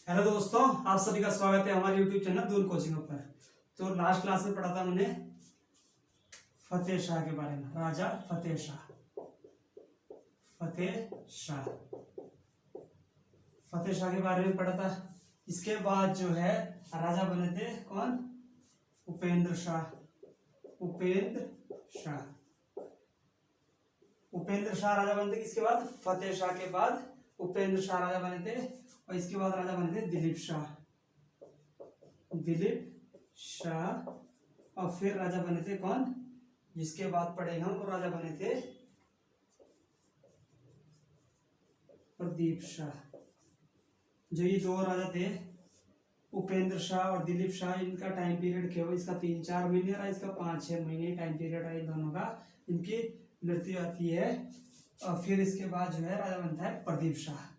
Hello दोस्तों, आप सभी का स्वागत है हमारे YouTube चैनल दून कोचिंग पर। तो लास्ट क्लास में पढ़ा था मैंने फतेह शाह के बारे में। राजा फतेह शाह, फतेह शाह, फतेह शाह के बारे में पढ़ा था। इसके बाद जो है राजा बने थे कौन? उपेंद्र शाह। उपेंद्र शाह, उपेंद्र शाह राजा बने थे। इसके बाद फतेह शाह के बाद उपेंद्र शाह राजा बने थे और इसके बाद राजा बने थे दिलीप शाह। दिलीप शाह और फिर राजा बने थे कौन? जिसके बाद पढ़ेंगे हम, वो राजा बने थे प्रदीप शाह। जो ये दो राजा थे उपेंद्र शाह और दिलीप शाह, इनका टाइम पीरियड केवल इसका 3-4 महीने रहा, इसका 5-6 महीने टाइम पीरियड रहा इन दोनों का। इनकी मृत्यु आती है और फिर इसके बाद जो है राजा बनता है प्रदीप शाह।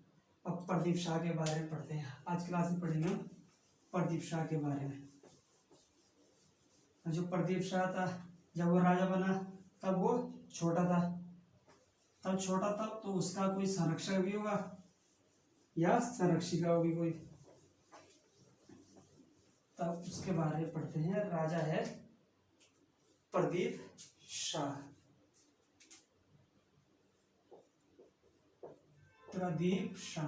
अब प्रदीप शाह के बारे में पढ़ते हैं। आज क्लास में पढ़ेंगे हम प्रदीप शाह के बारे में। जो प्रदीप शाह था, जब वो राजा बना तब वो छोटा था। तब छोटा था तो उसका कोई संरक्षक भी होगा या संरक्षिका होगी कोई। तब उसके बारे में पढ़ते हैं। राजा है प्रदीप शाह। प्रदीप शाह,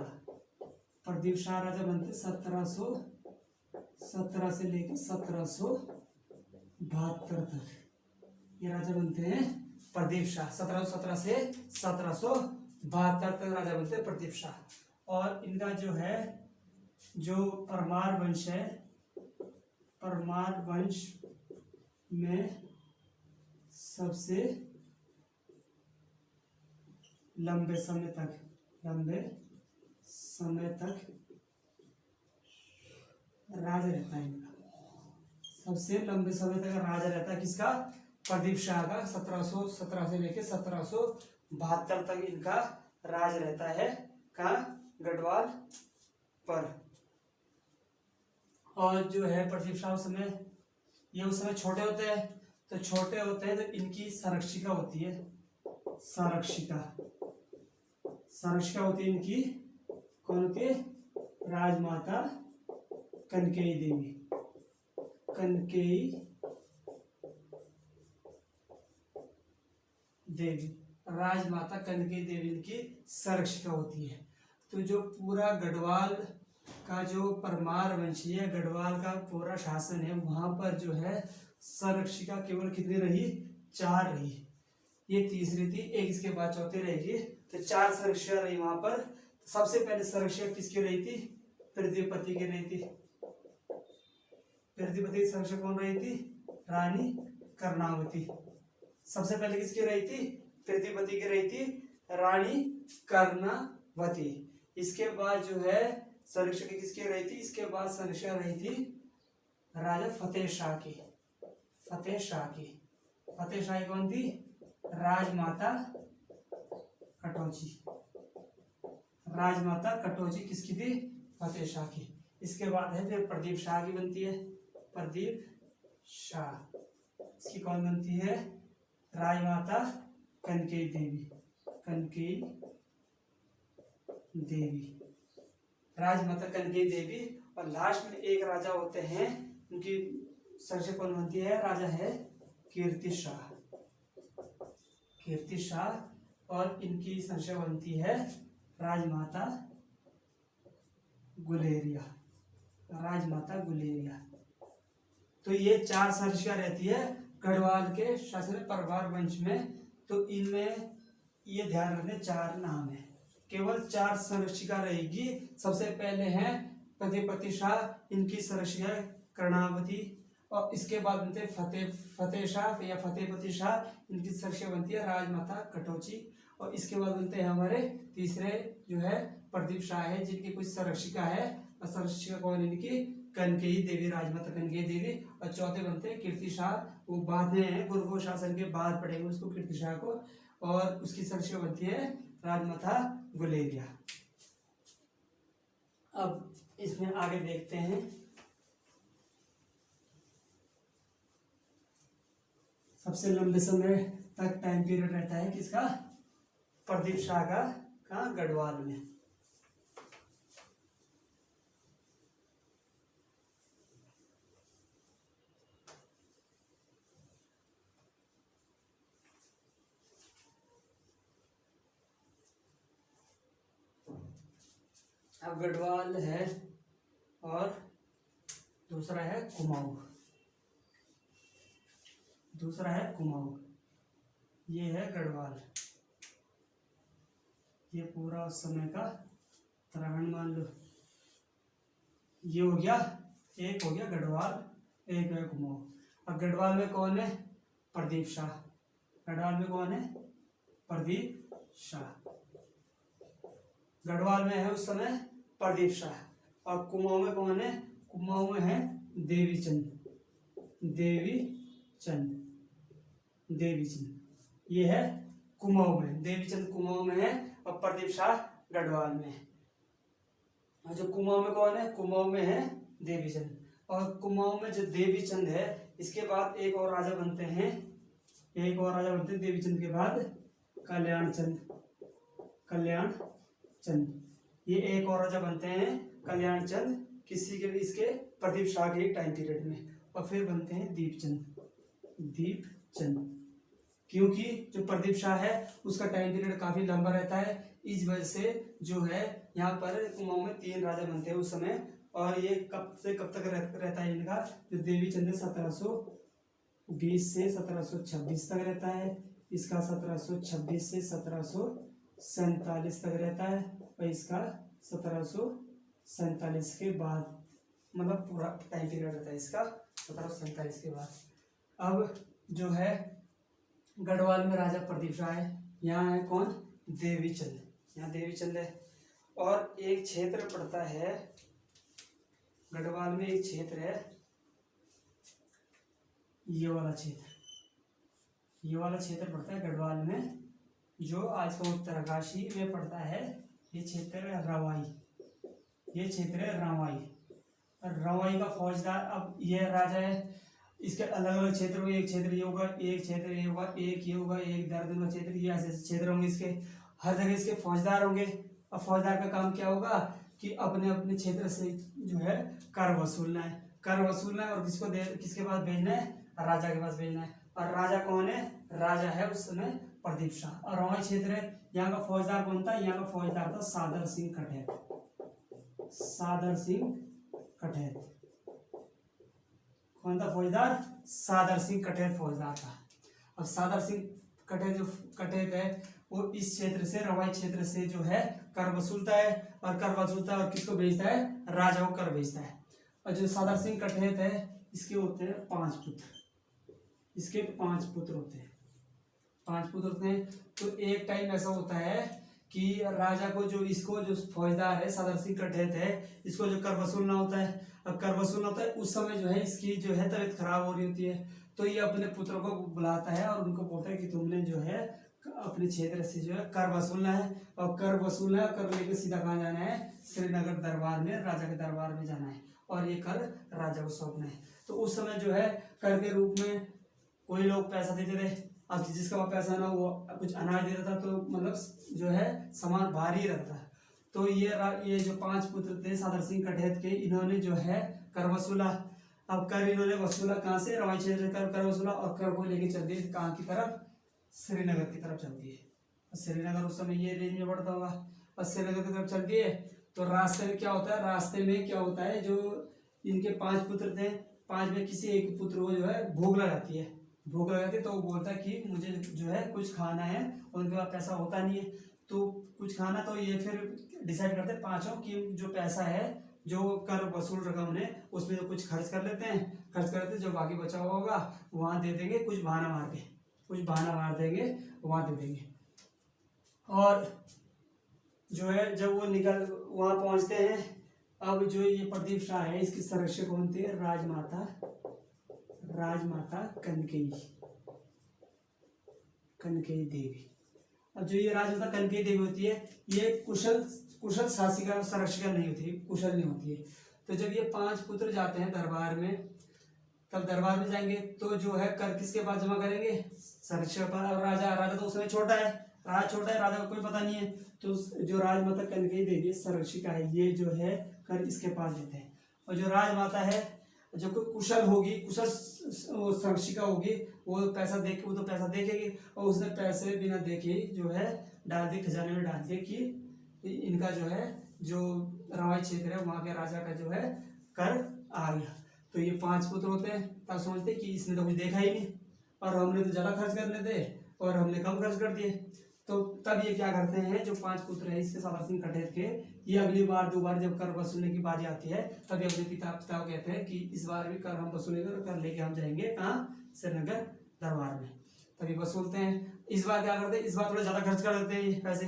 प्रदीप शाह राजा बनते 1717 से लेकर 1772 तक। ये राजा बनते हैं प्रदीप शाह। 1717 से 1772 तक राजा बनते हैं प्रदीप शाह। और इनका जो है जो परमार वंश है, परमार वंश में सबसे लंबे समय तक राज रहता है इनका। सबसे लंबे समय तक राजा रहता है किसका? प्रदीप शाह का। 1717 से लेकर 1772 तक इनका राज रहता है। कहाँ? गढ़वाल पर। और जो है प्रदीप शाह उस समय छोटे होते हैं। तो छोटे होते हैं तो इनकी संरक्षिका होती है। संरक्षिका होती है इनकी। कौन होती है? राजमाता कनकेई देवी। कनकेई देवी, राजमाता कनकेई देवी इनकी संरक्षिका होती है। तो जो पूरा गढ़वाल का जो परमार वंशीय है, गढ़वाल का पूरा शासन है, वहां पर जो है संरक्षिका केवल कितनी रही? 4 रही। ये तीसरी थी, एक इसके बाद चौथी रहेगी। तो 4 संरक्षिका रही वहां पर। सबसे पहले संरक्षिका किसकी रही थी? पृथ्वीपति की रही थी। पृथ्वीपति की संरक्षक कौन रही थी? रानी कर्णावती। सबसे पहले किसकी रही थी? पृथ्वीपति की रही थी रानी कर्णावती। इसके बाद जो है संरक्षक किसकी रही थी? इसके बाद संरक्षक रही थी राजा फतेह शाह की। फतेह शाह की कौन थी? राजमाता कटौची। राजमाता कटौची किसकी थी? फतेह शाह की। इसके बाद है फिर प्रदीप शाह की बनती है। प्रदीप शाह, इसकी कौन बनती है? राजमाता कनकेई देवी। कनकेई देवी, राजमाता कनकेई देवी। और लास्ट में एक राजा होते हैं, उनकी संरक्षक कौन बनती है? राजा है कीर्ति शाह। कीर्ति शाह। और इनकी संरक्षक बनती है राजमाता गुलेरिया। राजमाता गुलेरिया। तो ये 4 संरक्षिका रहती है गढ़वाल के शासन परमार वंश में। तो इनमें ये ध्यान रखने 4 नाम है, केवल 4 संरक्षिका रहेगी। सबसे पहले है पतिपति शाह, इनकी संरक्षिका कर्णावती। और इसके बाद बनते फतेह शाह या फतेहपति शाह, इनकी संरक्षिका बनती है राजमाता कटौची। और इसके बाद बनते हैं हमारे तीसरे जो है प्रदीप शाह है, जिनकी कुछ संरक्षिका है। और संरक्षिका कौन? इनकी कनकेई देवी, राजमाता कनकेई देवी। और चौथे बनते हैं कीर्ति शाह, वो बाद में है, गुरु शासन के बाद पढ़ेंगे उसको, कीर्ति शाह को। और उसकी संरक्षिका बनती है राजमाता गुलेरिया। अब इसमें आगे देखते हैं। सबसे लंबे समय तक टाइम पीरियड रहता है किसका? प्रदीप शाह का। कहाँ? गढ़वाल में। अब गढ़वाल है और दूसरा है कुमाऊं। दूसरा है कुमाऊं, ये है गढ़वाल। ये पूरा उस समय का उत्तराखंड मान लो। ये हो गया, एक हो गया गढ़वाल, एक है कुमाऊं। अब गढ़वाल में कौन है? प्रदीप शाह। गढ़वाल में कौन है? प्रदीप शाह। गढ़वाल में है उस समय प्रदीप शाह। और कुमाऊं में कौन है? कुमाऊं में है देवीचंद। देवीचंद, देवीचंद ये है कुमाऊं में। देवीचंद कुमाऊं में है और प्रदीप शाह गढ़वाल में है। और जो कुमाऊं में कौन है? कुमाऊं में है देवीचंद। और कुमाऊं में जो देवीचंद है, इसके बाद एक और राजा बनते हैं। एक और राजा बनते हैं देवीचंद के बाद, कल्याणचंद। कल्याणचंद, ये एक और राजा बनते हैं कल्याणचंद, किसी के भी इसके प्रदीप शाह के टाइम पीरियड में। और फिर बनते हैं दीपचंद। दीपचंद क्योंकि जो प्रदीप शाह है उसका टाइम पीरियड काफी लंबा रहता है, इस वजह से जो है यहाँ पर कुमाऊं में 3 राजा बनते हैं उस समय। और ये कब से कब तक रहता है इनका? जो देवीचंद 1720 से 1726 तक रहता है। इसका 1726 से 1747 तक रहता है। और इसका 1747 के बाद, मतलब पूरा टाइम पीरियड रहता है इसका 1747 के बाद। अब जो है गढ़वाल में राजा प्रदीप शाह है। यहाँ है कौन? देवीचंद। यहाँ देवीचंद है। और एक क्षेत्र पड़ता है गढ़वाल में, एक क्षेत्र है ये वाला क्षेत्र। ये वाला क्षेत्र पड़ता है गढ़वाल में, जो आज का उत्तरकाशी में पड़ता है। ये क्षेत्र है रवाई। ये क्षेत्र है रवाई। और रवाई का फौजदार, अब ये राजा है, इसके अलग अलग क्षेत्र में, एक क्षेत्र ये होगा, एक क्षेत्र ये होगा, एक ये होगा, एक देहरादून का क्षेत्र, ये ऐसे क्षेत्र होंगे इसके। हर जगह इसके फौजदार होंगे। अब फौजदार का काम क्या होगा कि अपने अपने क्षेत्र से जो है कर वसूलना है। कर वसूलना है और किसके पास भेजना है? राजा के पास भेजना है। और राजा कौन है? राजा है उस समय प्रदीप शाह। और रवाई क्षेत्र है, यहाँ का फौजदार कौन था? यहाँ का फौजदार था सादर सिंह कठेत। सादर सिंह कठेत कौन था फौजदार? सादर सिंह कठेत फौजदार था। अब सादर सिंह कठेत जो कठेत है वो इस क्षेत्र से, रवाई क्षेत्र से जो है कर वसूलता है। और कर वसूलता है और किसको भेजता है? राजा को कर भेजता है। और जो सादर सिंह कठेत है इसके होते हैं 5 पुत्र। इसके 5 पुत्र होते हैं। 5 पुत्र होते हैं। तो एक टाइम ऐसा होता है कि राजा को जो फौजदार है सादर सिंह कठेत है, इसको जो कर वसूलना होता है। अब कर वसूलना होता है उस समय जो है इसकी जो है तबीयत खराब हो रही होती है। तो ये अपने पुत्रों को बुलाता है और उनको बोलता है कि तुमने जो है अपने क्षेत्र से जो है कर वसूलना है। और कर वसूलना है, कर लेके सीधा कहाँ जाना है? श्रीनगर दरबार में, राजा के दरबार में जाना है। और ये कर राजा को सौंपना है। तो उस समय जो है कर के रूप में कोई लोग पैसा देते थे। अब जिसका वहाँ पैसा ना वो कुछ अनाज देता था, तो मतलब जो है सामान भारी रहता है। तो ये जो 5 पुत्र थे सादर सिंह कठेत के, इन्होंने जो है कर वसूला। अब कर इन्होंने वसूला कहाँ से? रवाई क्षेत्र से कर वसूला और कर को लेके चल दिए कहाँ की तरफ? श्रीनगर की तरफ चल दिए। श्रीनगर उस समय ये रेंज में पड़ता होगा। और श्रीनगर की तरफ चल दिए तो रास्ते में क्या होता है? रास्ते में क्या होता है, जो इनके 5 पुत्र थे, 5 में किसी एक पुत्र को जो है भूख लग जाती है। भूख लग जाती है तो वो बोलता है कि मुझे जो है कुछ खाना है, और उनके पास पैसा होता नहीं है तो कुछ खाना। तो ये फिर डिसाइड करते हैं पांचों कि जो पैसा है, जो कर वसूल रकम ने, उसमें तो कुछ खर्च कर लेते हैं। खर्च कर लेते हैं, जो बाकी बचा हुआ होगा वहाँ दे देंगे, कुछ बहाना मार के, कुछ बहाना मार देंगे, वहाँ दे देंगे। और जो है जब वो निकल वहाँ पहुँचते हैं, अब जो ये प्रदीप शाह है इसकी संरक्षक कौन थी? राजमाता कनकेई देवी। अब जो ये राजमाता कनकेई देवी होती है, ये कुशल शासिका संरक्षिका नहीं होती, कुशल नहीं होती है। तो जब ये 5 पुत्र जाते हैं दरबार में, तब दरबार में जाएंगे तो जो है कर किसके पास जमा करेंगे? संरक्षक पर। और राजा तो उस समय छोटा है, राजा को कोई पता नहीं है। तो जो राजमाता कनकेई देवी संरक्षिका है, ये जो है कर इसके पास देते हैं। और जो राजमाता है, जो कोई कुशल होगी, कुशल संरक्षिका होगी, वो तो पैसा देखेगी और उसने पैसे बिना देखे जो है डाल दिए, खजाने में डाल दिए कि इनका जो है जो रवाई क्षेत्र है वहाँ के राजा का जो है कर आ गया। तो ये 5 पुत्र होते हैं। तब समझते कि इसने तो कुछ देखा ही नहीं और हमने तो ज़्यादा खर्च करने थे और हमने कम खर्च कर दिए। तो तब ये क्या करते हैं, जो 5 पुत्र है इसके सादर सिंह कठेत के, ये अगली बार दोबारा जब कर वसूलने की बारी आती है तब ये अपने पिता को कहते हैं कि इस बार भी कर हम वसूलेंगे और कर लेके हम जाएंगे कहाँ, श्रीनगर दरबार में। तभी वसूलते हैं। इस बार क्या करते हैं, इस बार थोड़ा ज़्यादा खर्च कर देते हैं ये पैसे,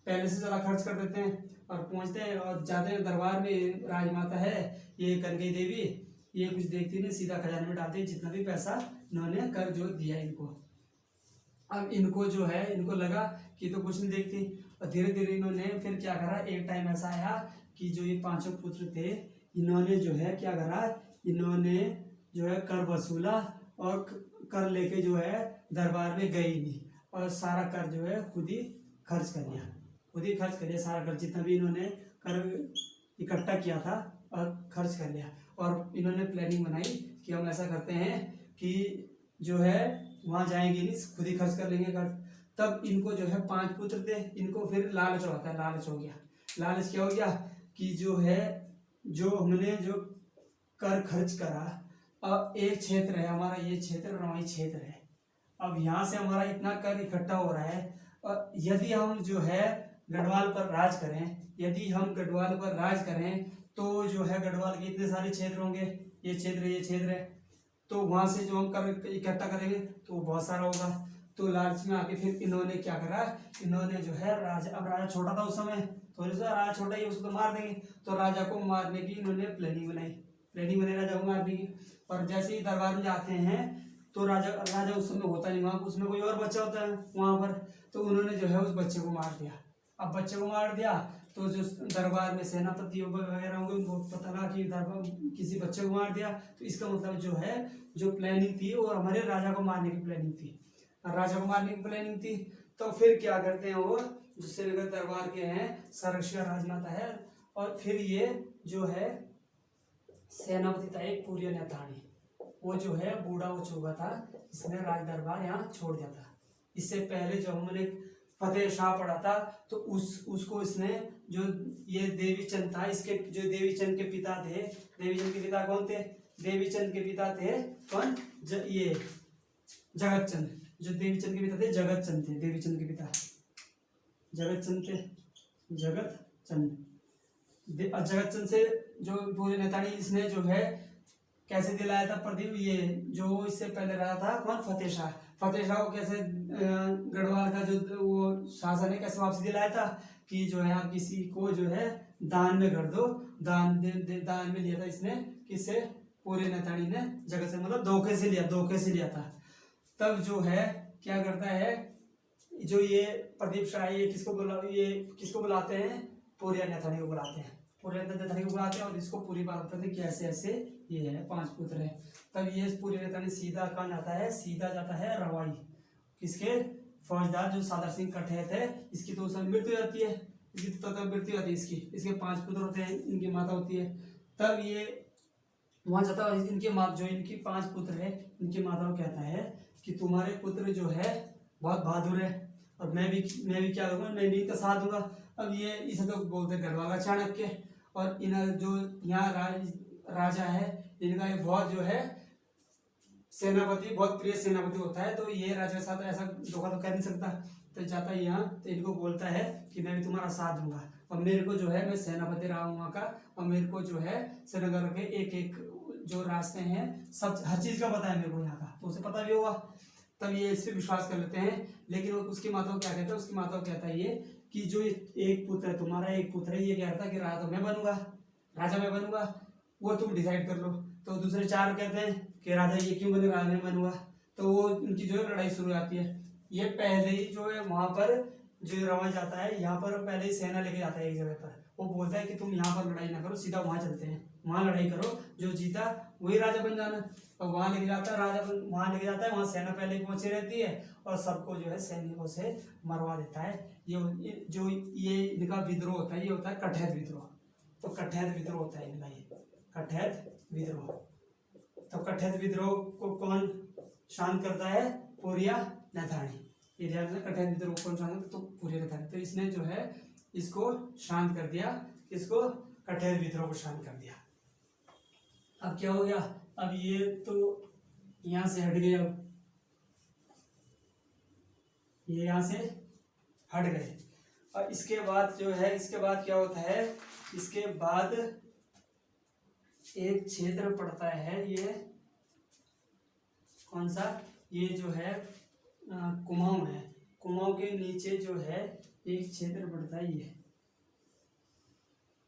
पहले से ज़्यादा खर्च कर देते हैं और पहुंचते हैं और जाते हैं दरबार में। राजमाता है ये कनकई देवी, ये कुछ देखती नहीं, सीधा खजाने में डालती है जितना भी पैसा इन्होंने कर जो दिया इनको। अब इनको जो है, इनको लगा कि तो कुछ नहीं देखती और धीरे धीरे इन्होंने फिर क्या करा, एक टाइम ऐसा आया कि जो ये 5 पुत्र थे इन्होंने जो है क्या करा, इन्होंने जो है कर वसूला और कर लेके जो है दरबार में गई नहीं और सारा कर जो है खुद ही खर्च कर लिया, खुद ही खर्च कर लिया सारा कर, जितना भी इन्होंने कर इकट्ठा किया था और खर्च कर लिया। और इन्होंने प्लानिंग बनाई कि हम ऐसा करते हैं कि जो है वहाँ जाएंगे नहीं, खुद ही खर्च कर लेंगे खर्च। तब इनको जो है 5 पुत्र थे, इनको फिर लालच होता है, लालच हो गया। लालच क्या हो गया कि जो है जो हमने जो कर खर्च करा, अब एक क्षेत्र है हमारा, ये क्षेत्र रवाई क्षेत्र है, अब यहाँ से हमारा इतना कर इकट्ठा हो रहा है और यदि हम जो है गढ़वाल पर राज करें, यदि हम गढ़वाल पर राज करें तो जो है गढ़वाल के इतने सारे क्षेत्र होंगे, ये क्षेत्र है, तो वहाँ से जो हम कर इकट्ठा करेंगे तो बहुत सारा होगा। तो लालच में आके फिर इन्होंने क्या करा, इन्होंने जो है राजा, अब राजा छोटा था उस समय, तो राजा छोटा ही उसको तो मार देंगे, तो राजा को मारने की इन्होंने प्लानिंग बनाई राजा को मारने की। और जैसे ही दरबार में जाते हैं तो राजा उस समय होता नहीं वहाँ, उसमें कोई और बच्चा होता है वहाँ पर, तो उन्होंने जो है उस बच्चे को मार दिया। अब बच्चे को मार दिया तो जो दरबार में सेनापति वगैरह होंगे उनको पता लगा कि दरबार किसी बच्चे को मार दिया, तो इसका मतलब जो है जो प्लानिंग थी वो हमारे राजा को मारने की प्लानिंग थी, राजा को मारने की प्लानिंग थी। तो फिर क्या करते हैं वो जो श्रीनगर दरबार के हैं, सरक्षिका राजमाता है और फिर ये जो है सेनापति था एक पूर्य नेतानी, वो जो है बूढ़ा हो चुका था, इसने राज दरबार यहाँ छोड़ दिया था। इससे पहले जो हमने फतेह शाह पढ़ा था तो उसको इसने जो ये देवीचंद था, इसके जो देवीचंद के पिता थे, देवीचंद के पिता कौन थे, देवीचंद के पिता थे कौन, ये जगतचंद, जो देवीचंद के पिता थे जगतचंद थे, देवीचंद के पिता जगतचंद थे, जगतचंद से जो पूरे नेतानी इसने जो है कैसे दिलाया था प्रदीप, ये जो इससे पहले रहा था कौन, फतेह शाह को कैसे गढ़वाल का जो वो शासन है कैसे वापसी दिलाया था कि जो है आप किसी को जो है दान में कर दो, दान में लिया था इसने, किससे, पूरे नेतानी ने जगत से, मतलब धोखे से लिया था। तब जो है क्या करता है, जो ये प्रदीप शाह ये किसको बुलाते हैं, पूरे नेतानी को बुलाते हैं, और इसको पूरी बात बताते कि ऐसे ऐसे ये है 5 पुत्र है। तब ये पूरी नेतानी सीधा कहाँ जाता है, सीधा जाता है रवाई, किसके, फौजदार जो सादर सिंह कठेत है, इसकी तो उस समय मृत्यु हो जाती है, इसके 5 पुत्र होते हैं, इनकी माता होती है। तब ये वहां जाता है और इनकी 5 पुत्र है, इनकी माता को कहता है कि तुम्हारे पुत्र जो है बहुत बहादुर है और मैं भी क्या करूँगा, मैं भी इनका साथ दूंगा। अब ये इसे तो बोलते गढ़वाल चाणक्य, और इन जो यहाँ राजा है इनका ये बहुत जो है सेनापति, बहुत प्रिय सेनापति होता है, तो ये राजा के साथ ऐसा धोखा तो कर नहीं सकता, तो जाता है यहाँ, तो इनको बोलता है कि मैं भी तुम्हारा साथ दूंगा और मेरे को जो है मैं सेनापति रहा हूँ वहाँ का, और मेरे को जो है श्रीनगर के एक एक जो रास्ते हैं सब हर चीज़ का पता है मेरे को यहाँ का, तो उसे पता भी होगा। तब ये इस पर विश्वास कर लेते हैं। लेकिन उसकी माता को क्या कहता है, उसकी माता को कहता है ये कि जो एक पुत्र है, तुम्हारा एक पुत्र है, ये कहता है कि राजा मैं बनूंगा, वो तुम डिसाइड कर लो। तो दूसरे 4 कहते हैं कि राजा ये क्यों बने, राजा मैं बनूंगा। तो वो उनकी जो है लड़ाई शुरू हो जाती है। ये पहले ही जो है वहां पर जो रवा जाता है, यहाँ पर पहले ही सेना लेके जाता है एक जगह पर, वो बोलता है कि तुम यहाँ पर लड़ाई ना करो, सीधा वहां चलते हैं, वहां लड़ाई करो, जो जीता वही राजा बन जाना। और वहां लेके जाता है राजा, वहां लेके जाता है, वहां सेना पहले ही पहुंची रहती है और सबको जो है सैनिकों से मरवा देता है। ये इनका विद्रोह होता है, ये होता है कठैत विद्रोह। तो कठैत विद्रोह होता है इनका, ये कठैत विद्रोह। तो कठैत विद्रोह को कौन शांत करता है, पूरिया नेतानी। ये ध्यान से, कठैत विद्रोह कौन शांत करता है, तो पूरिया नेतानी। तो इसने जो है इसको शांत कर दिया, इसको कठेर विद्रोह को शांत कर दिया। अब क्या हो गया, अब ये तो यहां से हट गए, अब ये यहां से हट गए। और इसके बाद जो है, इसके बाद क्या होता है, इसके बाद एक क्षेत्र पड़ता है, ये कौन सा, ये जो है कुमाऊं है, कुमाऊं के नीचे जो है एक क्षेत्र पड़ता है ये।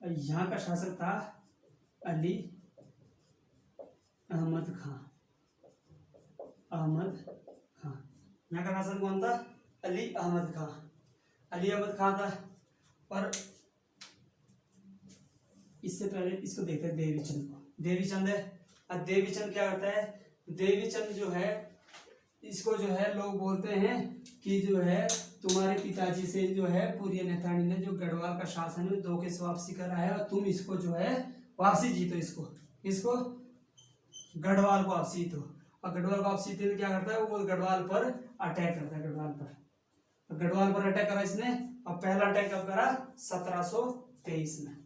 यहाँ का शासक था अली अहमद खां, अहमद खां। यहाँ का शासक कौन था, अली अहमद खां, अली अहमद खां था। और इससे पहले इसको देखते हैं देवीचंद को। देवीचंद है, अब देवीचंद क्या करता है, देवीचंद जो है इसको जो है लोग बोलते हैं कि जो है तुम्हारे पिताजी से जो है पूरी नेतानी ने जो गढ़वाल का शासन है धोखे से वापसी करा है, और तुम इसको जो है वापसी जीतो, इसको गढ़वाल को वापसी जीतो। और गढ़वाल को वापसी जीते क्या करता है, वो गढ़वाल पर अटैक करता है, गढ़वाल पर अटैक करा इसने। और पहला अटैक कब करा, 1723 में,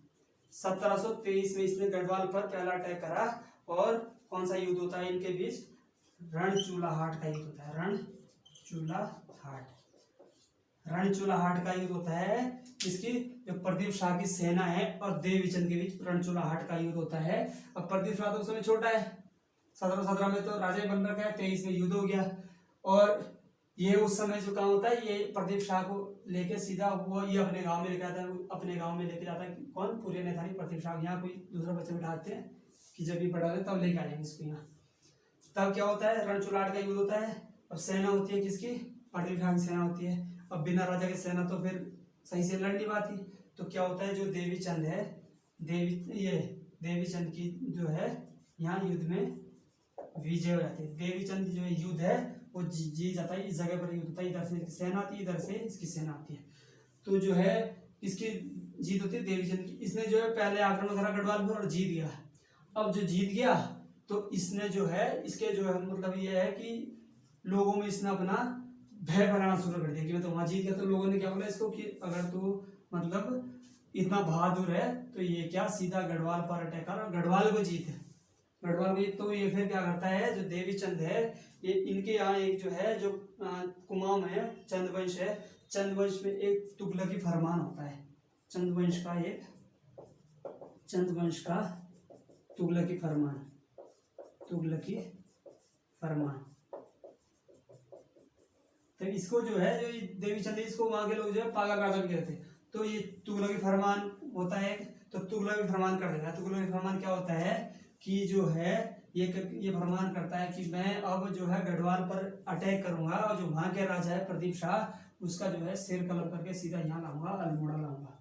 1723 में इसने गढ़वाल पर पहला अटैक करा। और कौन सा युद्ध होता है इनके बीच, रणचूलाहाट का युद्ध होता है, रणचूलाहाट का युद्ध होता है। इसकी जो प्रदीप शाह की सेना है और देवीचंद के बीच रणचूलाहाट का युद्ध होता है। अब प्रदीप शाह तो उस समय छोटा है, 1717 में तो राजा बन रखा है, 23 में युद्ध हो गया। और ये उस समय जो काम होता है, ये प्रदीप शाह को लेके सीधा वो ये अपने गांव में लेके आता है, अपने गांव में लेके जाता है। कौन, पूरे नेतानी प्रदीप शाह। यहाँ कोई दूसरा बच्चा बिठाते हैं कि जब भी बड़ा हो तब लेके आ जाएंगे इसको यहाँ। तब क्या होता है, रणचूलाहाट का युद्ध होता है। अब सेना होती है किसकी, प्रदीप शाह की सेना होती है। अब बिना राजा की सेना तो फिर सही से लड़ नहीं पाती। तो क्या होता है, जो देवीचंद है, देवीचंद की जो है यहाँ युद्ध में विजय हो जाती है। देवीचंद जो युद्ध है वो जीत जाता है। इस जगह पर युद्ध होता है, इधर से इसकी सेना आती है, इधर से इसकी सेना आती है। तो जो है इसकी जीत होती है देवीचंद की। इसने जो है पहले आक्रमण करा गढ़वाल पर और जीत गया। अब जो जीत गया तो इसने जो है, इसके जो है मतलब ये है कि लोगों में इसने अपना भय बनाना शुरू कर दिया कि मैं तो वहां जीत गया। तो लोगों ने क्या बोला इसको कि अगर तू मतलब इतना बहादुर है तो ये क्या सीधा गढ़वाल पर अटैक कर और गढ़वाल को जीत है, गढ़वाल को जीत। तो ये फिर क्या करता है, जो देवीचंद है, ये इनके यहाँ एक जो है जो कुमाऊं में चंद्रवंश है, चंद्रवंश में एक तुगलकी फरमान होता है, चंद्रवंश का तुगलकी फरमान। तो इसको जो है, जो देवीचंद इसको वहां के लोग जो है पागल राजा भी कहते हैं। तो ये तुगलकी फरमान होता है, तो तुगलकी फरमान कर देता है। तुगलकी फरमान क्या होता है कि जो है ये फरमान करता है कि मैं अब जो है गढ़वाल पर अटैक करूंगा और जो वहां के राजा है प्रदीप शाह, उसका जो है सिर कलम करके सीधा यहाँ लाऊंगा, अल्मोड़ा लाऊंगा,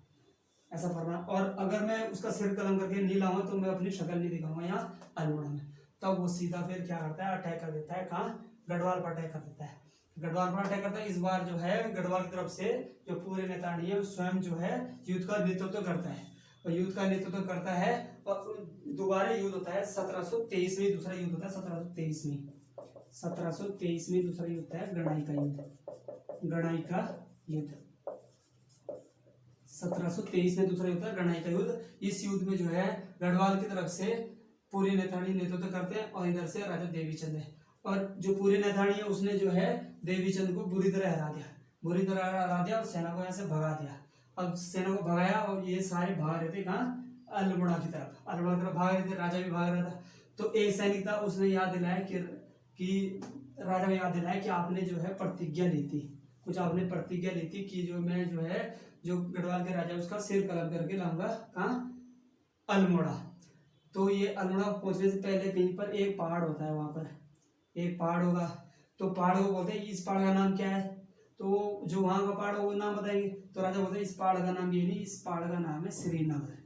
ऐसा फरमान। और अगर मैं उसका सिर कलम करके नहीं लाऊंगा तो मैं अपनी शक्ल नहीं दिखाऊंगा यहाँ अल्मोड़ा में। तब वो सीधा फिर क्या करता है, अटैक कर देता है, कहाँ, गढ़वाल पर अटैक कर देता है। गढ़वाल पर अटैक करता है। इस बार जो है गढ़वाल की तरफ से जो पूरे नेतानी है स्वयं जो है युद्ध का नेतृत्व करता है, और युद्ध का नेतृत्व करता है। और दोबारा युद्ध होता है 1723 में, दूसरा युद्ध होता है 1723 में, 1723 में दूसरा युद्ध होता है गणाई का युद्ध, 1723 में दूसरा युद्ध है गणाई का युद्ध। इस युद्ध में जो है गढ़वाल की तरफ से पूरी नेतानी नेतृत्व करते हैं और इधर से राजा देवीचंद है। और जो पूरी नेतानी है उसने जो है देवीचंद को बुरी तरह हरा दिया और सेना को यहाँ से भगा दिया। अब सेना को भगाया और ये सारे भाग रहे थे कहाँ, अल्मोड़ा की तरफ भाग रहे थे, राजा भी भाग रहा था। तो एक सैनिक था, उसने याद दिलाया कि राजा ने याद दिलाया कि आपने जो है प्रतिज्ञा ली थी, आपने प्रतिज्ञा ली थी कि जो मैं जो है जो गढ़वाल के राजा उसका सिर कलम करके लाऊंगा कहाँ, अल्मोड़ा। तो ये अल्मोड़ा पहुंचने से पहले कहीं पर एक पहाड़ होता है, वहां पर एक पहाड़ होगा। तो पहाड़ को बोलते हैं, इस पहाड़ का नाम क्या है, तो जो वहां का पहाड़ वो नाम बताएंगे। तो राजा बोलते हैं इस पहाड़ का नाम ये नहीं, इस पहाड़ का नाम है श्रीनगर।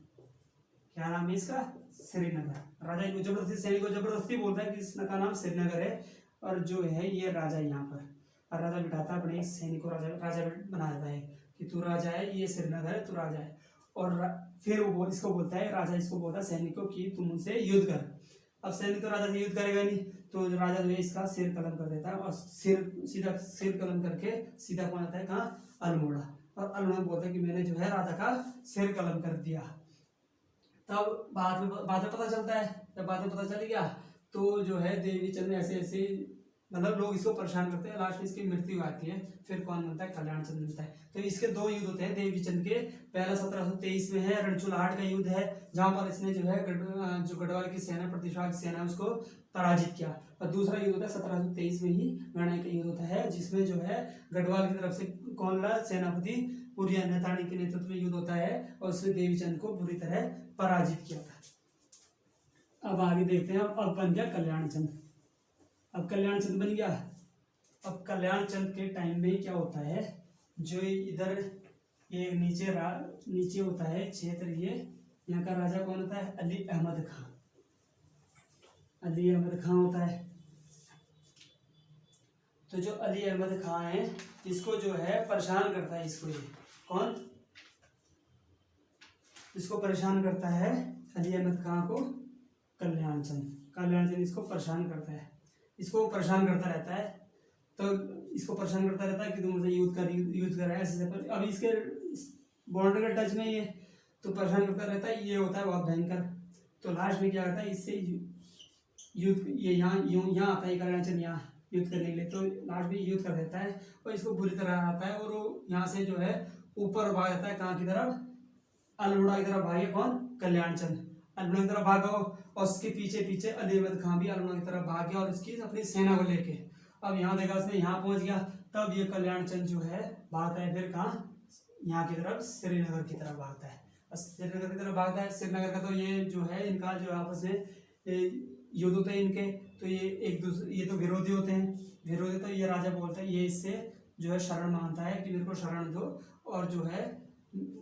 क्या नाम है इसका, श्रीनगर। राजा को जबरदस्ती, सैनिक को जबरदस्ती बोलता है कि इसका नाम श्रीनगर है। और जो है ये राजा यहाँ पर, और राजा बिठाता है अपने सैनिक को, राजा बना देता है कि तू राजा है, ये श्रीनगर है, तू राजा है। और फिर वो इसको बोलता है, राजा इसको बोलता है सैनिक को कि तुम उनसे युद्ध कर। अब सैनिक तो राजा से युद्ध करेगा नहीं, तो राजा जो है इसका सिर कलम कर देता है और सीधा सिर कलम करके सीधा पहुंच जाता है कहाँ, अल्मोड़ा। और अलगुणा बोलता है कि मैंने जो है राजा का सिर कलम कर दिया। तब बाद में पता चलता है, जब बाद में पता चल गया तो जो है देवी चंद ऐसे ऐसे मतलब लोग इसको परेशान करते हैं, लास्ट में इसकी मृत्यु आती है। फिर कौन बनता है? कल्याण चंद बनता है। तो इसके दो युद्ध होते हैं देवी चंद के। पहला 1723 में है रणचूलाहाट का युद्ध है, जहां पर इसने जो है जो गढ़वाल की सेना प्रतिष्ठा की सेना उसको पराजित किया। और दूसरा युद्ध होता है 1723 में ही गणा का युद्ध होता है, जिसमें जो है गढ़वाल की तरफ से कौन रहा? सेनापति पुरिया नैतानी के नेतृत्व में युद्ध होता है और उसने देवी चंद को बुरी तरह पराजित किया था। अब आगे देखते हैं। अब बन गया कल्याण चंद। अब कल्याण चंद बन गया। अब कल्याण चंद के टाइम में क्या होता है, जो इधर ये नीचे होता है क्षेत्र, ये यहाँ का राजा कौन होता है? अली अहमद खां। अली अहमद खां होता है। तो जो अली अहमद खां है इसको जो है परेशान करता है, इसको ये कौन इसको परेशान करता है? अली अहमद खां को कल्याण चंद इसको परेशान करता है, इसको परेशान करता रहता है। तो इसको परेशान करता रहता है कि तुम मुझे यूज कर रहा है ऐसे। अब इसके बॉर्डर के टच में ये तो परेशान करता रहता है, ये होता है बहुत भयंकर। तो लास्ट में क्या करता है? इससे युद्ध ये यहाँ आता है कल्याण चंद यहाँ युद्ध करने के लिए। तो लास्ट में युद्ध कर देता है और इसको बुरी तरह आता है और वो यहाँ से जो है ऊपर भाग जाता है। कहाँ की तरफ? अल्मोड़ा की तरफ भागे कौन? कल्याण चंद अल्मोड़ा की तरफ भागा और उसके पीछे पीछे अली अहमद खां भी अल्मोड़ा की तरफ भाग गया और इसकी अपनी सेना को लेके। अब यहाँ देखा उसने, यहाँ पहुंच गया। तब ये कल्याण चंद जो है भागता है फिर कहाँ? यहाँ की तरफ श्रीनगर की तरफ भागता है। श्रीनगर की तरफ भागता है। श्रीनगर का तो ये जो है इनका जो आपस में युद्ध होते हैं इनके, तो ये एक दूसरे ये तो विरोधी होते हैं। विरोधी तो ये राजा बोलता है, ये इससे जो है शरण मांगता है कि मेरे को शरण दो और जो है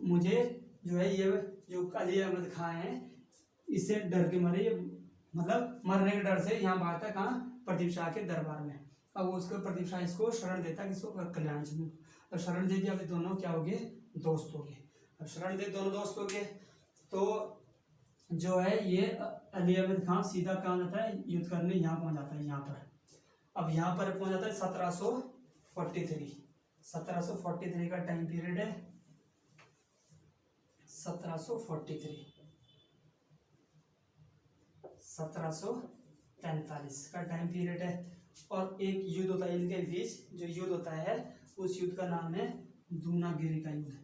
मुझे जो है ये जो अली अहमद खां है इससे डर के मारे मतलब मरने के डर से यहाँ भागता है कहाँ? प्रदीप शाह के दरबार में। अब उसको प्रदीप शाह इसको शरण देता है, किसको? कल्याण चंद। अब शरण दे दिया, अब दोनों क्या हो गए? दोस्त हो गए। अब शरण दे दोनों दोस्त हो गए तो जो है ये अली अहमद खां सीधा कहाँ जाता है? युद्ध करने यहाँ पहुंच जाता है, यहाँ पर। अब यहाँ पर पहुंच जाता है 1743 का टाइम पीरियड है। 1743 का टाइम पीरियड है और एक युद्ध होता है इनके बीच। जो युद्ध होता है उस युद्ध का नाम है दूनागिरी का युद्ध।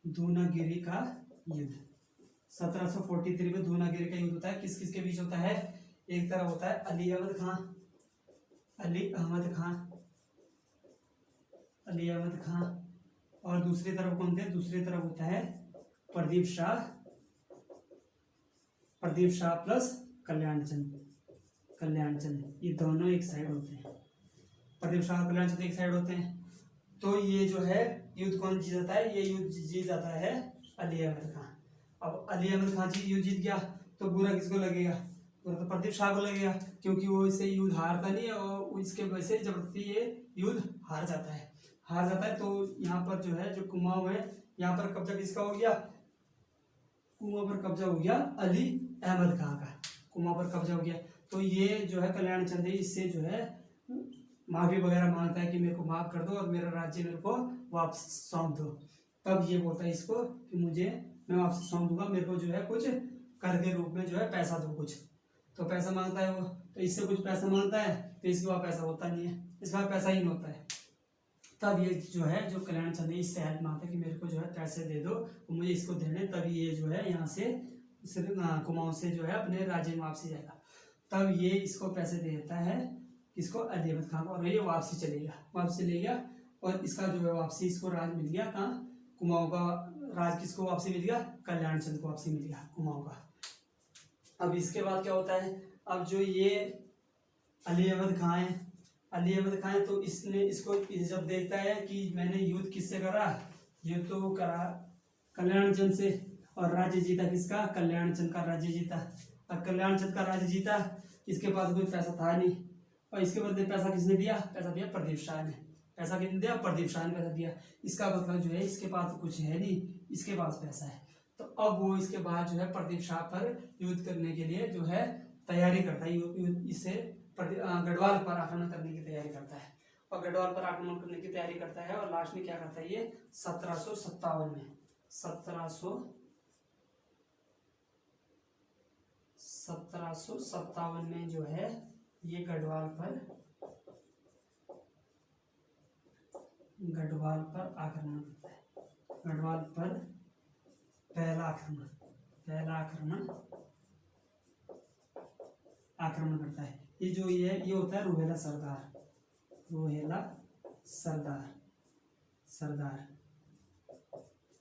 दूनागिरी का युद्ध 1743 में दूनागिरी का युद्ध होता है। किस किस के बीच होता है? एक तरफ होता है अली अहमद खां और दूसरी तरफ कौन थे? दूसरी तरफ होता है प्रदीप शाह प्लस कल्याण चंद। ये दोनों एक साइड होते हैं। प्रदीप शाह कल्याण चंद एक साइड होते हैं। तो ये जो है युद्ध कौन जीत जाता है? ये युद्ध जीत जाता है अली अहमद खां। अब अली अहमद खां जी युद्ध जीत गया तो बुरा किसको लगेगा? बुरा तो प्रदीप शाह को लगेगा, क्योंकि वो इससे युद्ध हारता नहीं है और इसके वजह से जबरदस्ती ये युद्ध हार जाता है। तो यहाँ पर जो है जो कुमाऊं है, यहाँ पर कब्जा किसका हो गया? कुमाऊं पर कब्जा हो गया अली अहमद खां का। कुमाऊं पर कब्जा हो गया तो ये जो है कल्याण चंद इससे जो है माफी वगैरह मांगता है कि मेरे को माफ कर दो और मेरा राज्य मेरे को वापस सौंप दो। तब ये बोलता है इसको कि मैं वापस सौंप दूंगा, मेरे को जो है कुछ कर के रूप में जो है पैसा दो कुछ। तो पैसा मांगता है वो, तो इससे कुछ पैसा मांगता है तो इसके बाद पैसा होता नहीं है, इस बार पैसा ही नहीं होता है। तब ये जो है जो कल्याण चंद इससे हेल्प मांगता है कि मेरे को जो है पैसे दे दो तो मुझे इसको देने, तभी ये जो है यहाँ से कुमाऊं से जो है अपने राज्य में वापसी जाएगा। तब ये इसको पैसे देता है किसको? अली अहमद खां को, और ये वापसी चले गया और इसका जो है वापसी इसको राज मिल गया कहाँ? कुमाऊं का राज किसको वापसी मिल गया? कल्याण चंद को वापसी मिल गया कुमाऊं का। अब इसके बाद क्या होता है? अब जो ये अली अहमद खां है तो इसने इसको जब देखता है कि मैंने युद्ध किससे करा? युद्ध तो करा कल्याण चंद से और राज्य जीता किसका? कल्याण चंद का राज्य जीता। अब कल्याण चंद का राज्य जीता, इसके पास कोई पैसा था नहीं और इसके बदले पैसा किसने दिया? पैसा दिया प्रदीप शाह ने। पैसा किसने दिया? प्रदीप शाह ने पैसा दिया। इसका मतलब जो है इसके पास तो कुछ है नहीं, इसके पास पैसा है। तो अब वो इसके बाद जो है प्रदीप शाह पर युद्ध करने के लिए जो है तैयारी करता है, इससे गढ़वाल पर आक्रमण करने की तैयारी करता है। और गढ़वाल पर आक्रमण करने की तैयारी करता है। और लास्ट में क्या करता है ये 1757 में 1757 में जो है ये गढ़वाल पर आक्रमण करता है। गढ़वाल पर पहला आक्रमण करता है। ये होता है रोहेला सरदार।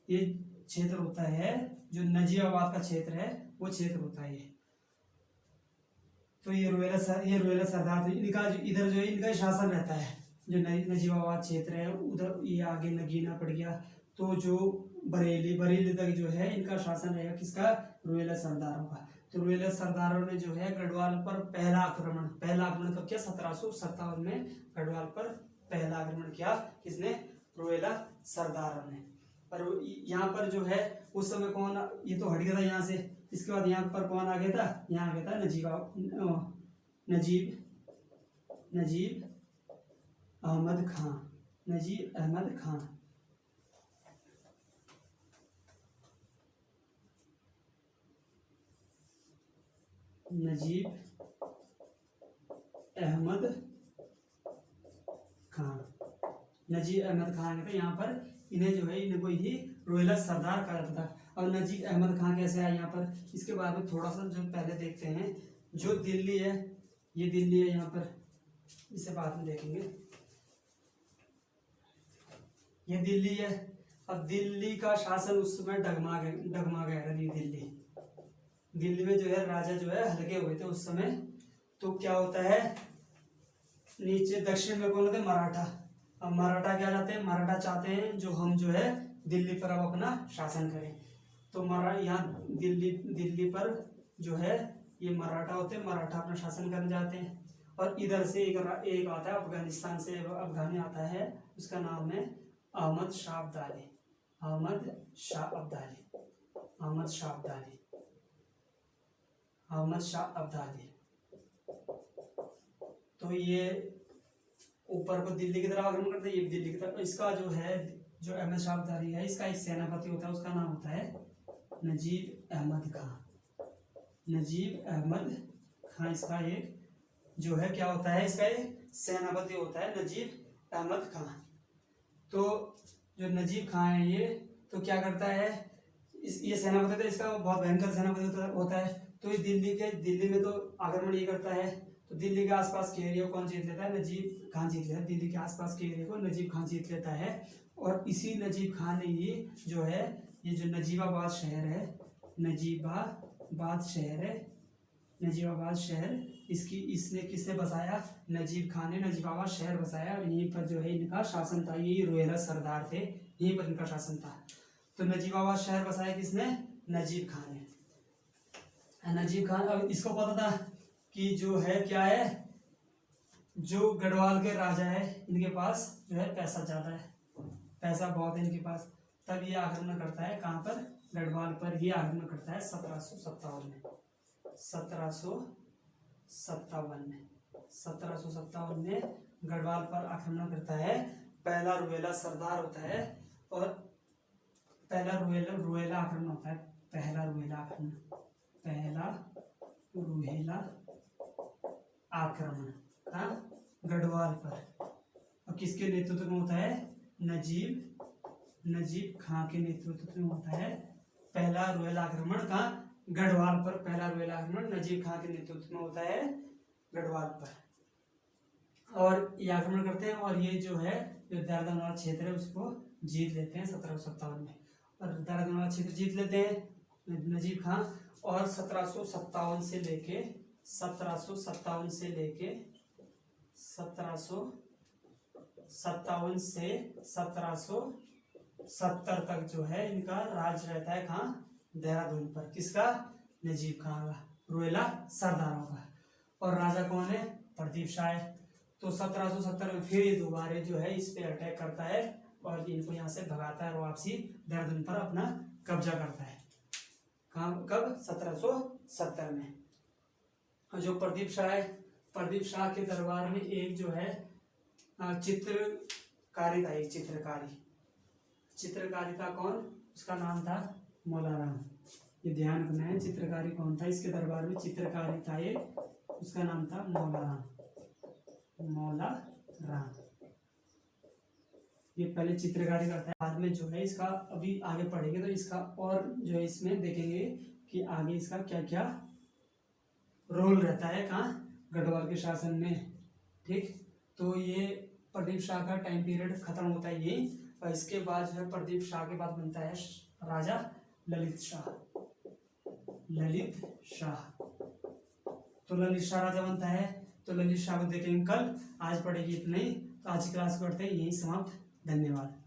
ये क्षेत्र होता है जो नजीबाबाद का क्षेत्र है, वो क्षेत्र होता है ये। तो ये रोहेला सरदार, तो इनका जो इधर जो है इनका शासन रहता है। जो नजीबाबाद क्षेत्र है उधर ये आगे नगीना पड़ गया, तो जो बरेली तक जो है इनका शासन रहेगा किसका, रोहेला सरदारों का। तो रोहेला सरदारों ने जो है गढ़वाल पर पहला आक्रमण कब किया 1757 में गढ़वाल पर पहला आक्रमण किया। किसने, रोहेला सरदारों ने। और यहाँ पर जो है उस समय कौन, ये तो हट गया था यहाँ से, इसके बाद यहाँ पर कौन आ गया था, यहाँ आ गया था नजीब अहमद खान। नजीब अहमद खान नजीब अहमद खान ने यहाँ पर इन्हें जो है इनको ही रोहेला सरदार कहा जाता था। और नजीब अहमद खान कैसे आया यहाँ पर, इसके बारे में थोड़ा सा जो पहले देखते हैं। जो दिल्ली है, ये दिल्ली है यहाँ पर, इसे बाद में देखेंगे। ये दिल्ली है। अब दिल्ली का शासन उस समय डगमा गया दिल्ली में जो है राजा जो है हल्के हुए थे उस समय। तो क्या होता है, नीचे दक्षिण में कौन होते, मराठा। अब मराठा क्या चाहते हैं, मराठा चाहते हैं जो हम जो है दिल्ली पर अब अपना शासन करें। तो यहाँ दिल्ली पर जो है ये मराठा होते हैं, मराठा अपना शासन करने जाते हैं। और इधर से एक आता है अफगानिस्तान से, अफगानी आता है, उसका नाम है अहमद शाह अब्दाली। तो ये ऊपर को दिल्ली की तरफ आक्रमण करते हैं, ये दिल्ली की तरफ। इसका जो है जो अहमद शाह अब्दाली है, इसका एक सेनापति होता है, उसका नाम होता है नजीब अहमद खान। इसका एक जो है क्या होता है, इसका एक सेनापति होता है नजीब अहमद खान। तो जो नजीब खान है ये तो क्या करता है, ये सेनापति, तो इसका बहुत भयंकर सेनापति होता है। तो ये दिल्ली में तो आक्रमण ये करता है। तो दिल्ली के आसपास के एरिया को कौन जीत लेता है, नजीब खान जीत लेता है। दिल्ली के आसपास के एरिया को नजीब खान जीत लेता है। और इसी नजीब खान ने ही जो है ये जो नजीबाबाद शहर इसने किसने बसाया, नजीब खान ने नजीबाबाद शहर बसाया। और यहीं पर जो है इनका शासन था, यही रोहेला सरदार थे, यहीं पर इनका शासन था। तो नजीबाबाद शहर बसाया किसने, नजीब खान ने। नजीब खान, अब इसको पता था कि जो है क्या है, जो गढ़वाल के राजा है इनके पास जो है पैसा ज्यादा है, पैसा बहुत है इनके पास। तब ये आक्रमण करता है कहाँ पर, गढ़वाल पर ही आक्रमण करता है 1757 में गढ़वाल पर आक्रमण करता है। पहला रोहेला सरदार होता है और पहला रोहेला आक्रमण होता है। पहला रोहेला आक्रमण गढ़वाल पर। और किसके नेतृत्व में होता है, नजीब खान के नेतृत्व में होता है पहला रोहेला आक्रमण का गढ़वाल पर। पहला रोहेला आक्रमण नजीब खान के नेतृत्व में होता है गढ़वाल पर। और ये आक्रमण करते हैं और ये जो है जो देहरादून वाला क्षेत्र है उसको जीत लेते हैं 1757 में। और देहरादून वाला क्षेत्र जीत लेते हैं नजीब खान। और 1757 से लेके 1757 से 1770 तक जो है इनका राज रहता है कहाँ, देहरादून पर। किसका, नजीब खान का, रोहेला सरदारों का। और राजा कौन है, प्रदीप शाह है। तो 1770 में फिर ये दोबारा जो है इस पे अटैक करता है और इनको यहाँ से भगाता है और वापसी देहरादून पर अपना कब्जा करता है। कब, 1770 में। और जो प्रदीप शाह है, प्रदीप शाह के दरबार में एक जो है चित्रकारी था, ये चित्रकारिता कौन, उसका नाम था मौलाराम। ये ध्यान रखना है, चित्रकारी कौन था इसके दरबार में, चित्रकारी था ये, उसका नाम था मौलाराम। ये पहले चित्रकारी करता है, बाद में जो है इसका, अभी आगे पढ़ेंगे तो इसका और जो है इसमें देखेंगे कि आगे इसका क्या क्या रोल रहता है कहाँ गढ़वाल के शासन में। ठीक, तो ये प्रदीप शाह का टाइम पीरियड खत्म होता है ये, और इसके बाद जो है प्रदीप शाह के बाद बनता है राजा ललित शाह। तो ललित शाह राजा बनता है, तो ललित शाह को देखेंगे कल। आज पढ़ेगी इतना ही, तो आज की क्लास करते हैं यही समाप्त। धन्यवाद।